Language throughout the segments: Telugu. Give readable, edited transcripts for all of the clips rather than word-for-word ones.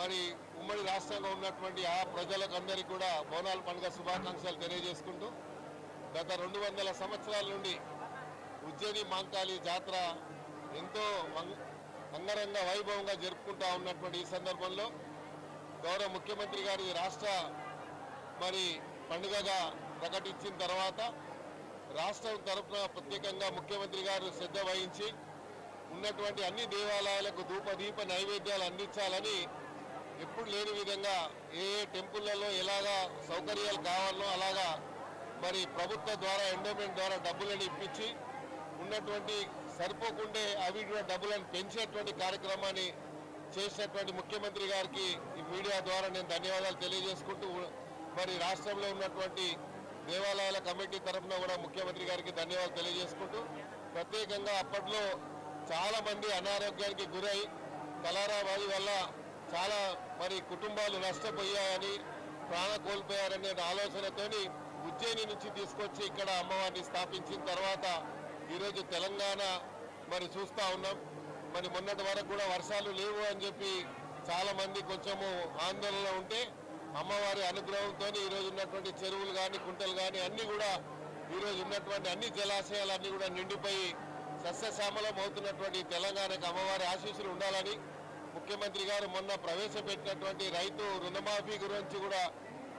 మరి ఉమ్మడి రాష్ట్రంలో ఉన్నటువంటి ఆ ప్రజలకందరికీ కూడా బోనాల పండుగ శుభాకాంక్షలు తెలియజేసుకుంటూ గత 200 సంవత్సరాల నుండి ఉజ్జయిని మాంకాళి జాతర ఎంతో అంగరంగ వైభవంగా జరుపుకుంటూ ఉన్నటువంటి ఈ సందర్భంలో గౌరవ ముఖ్యమంత్రి గారి రాష్ట్ర మరి పండుగగా ప్రకటించిన తర్వాత రాష్ట్రం తరఫున ప్రత్యేకంగా ముఖ్యమంత్రి గారు శ్రద్ధ వహించి ఉన్నటువంటి అన్ని దేవాలయాలకు ధూపదీప నైవేద్యాలు అందించాలని ఎప్పుడు లేని విధంగా ఏ టెంపుల్లలో ఎలాగా సౌకర్యాలు కావాలనో అలాగా మరి ప్రభుత్వ ద్వారా ఎండోమెంట్ ద్వారా డబ్బులను ఇప్పించి ఉన్నటువంటి సరిపోకుండే అవి కూడా డబ్బులను పెంచేటువంటి కార్యక్రమాన్ని చేసినటువంటి ముఖ్యమంత్రి గారికి ఈ మీడియా ద్వారా నేను ధన్యవాదాలు తెలియజేసుకుంటూ మరి రాష్ట్రంలో ఉన్నటువంటి దేవాలయాల కమిటీ తరఫున కూడా ముఖ్యమంత్రి గారికి ధన్యవాదాలు తెలియజేసుకుంటూ ప్రత్యేకంగా అప్పట్లో చాలామంది అనారోగ్యానికి గురై కలరా వ్యాధి వల్ల చాలా మరి కుటుంబాలు నష్టపోయాయని ప్రాణ కోల్పోయారనే ఆలోచనతోని ఉజ్జయిని నుంచి తీసుకొచ్చి ఇక్కడ అమ్మవారిని స్థాపించిన తర్వాత ఈరోజు తెలంగాణ మరి చూస్తూ ఉన్నాం. మరి మొన్నటి వరకు కూడా వర్షాలు లేవు అని చెప్పి చాలామంది కొంచెము ఆందోళనలో ఉంటే అమ్మవారి అనుగ్రహంతో ఈరోజు ఉన్నటువంటి చెరువులు కానీ కుంటలు కానీ అన్నీ కూడా ఈరోజు ఉన్నటువంటి అన్ని జలాశయాలన్నీ కూడా నిండిపోయి సస్యశ్యామలం అవుతున్నటువంటి తెలంగాణకు అమ్మవారి ఆశీస్సులు ఉండాలని ముఖ్యమంత్రి గారు మొన్న ప్రవేశపెట్టినటువంటి రైతు రుణమాఫీ గురించి కూడా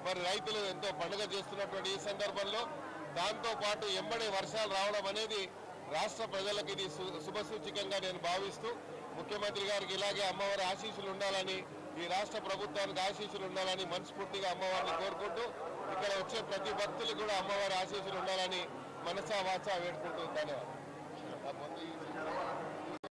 మరి రైతులు ఎంతో పండుగ చేస్తున్నటువంటి ఈ సందర్భంలో దాంతోపాటు ఎంబడే వర్షాలు రావడం అనేది రాష్ట్ర ప్రజలకు ఇది శుభసూచకంగా నేను భావిస్తూ ముఖ్యమంత్రి గారికి ఇలాగే అమ్మవారి ఆశీస్సులు ఉండాలని ఈ రాష్ట్ర ప్రభుత్వానికి ఆశీస్సులు ఉండాలని మనస్ఫూర్తిగా అమ్మవారిని కోరుకుంటూ ఇక్కడ వచ్చే ప్రతి భక్తులు కూడా అమ్మవారి ఆశీస్సులు ఉండాలని మనసా వాచా వేడుకుంటూ ధన్యవాదాలు.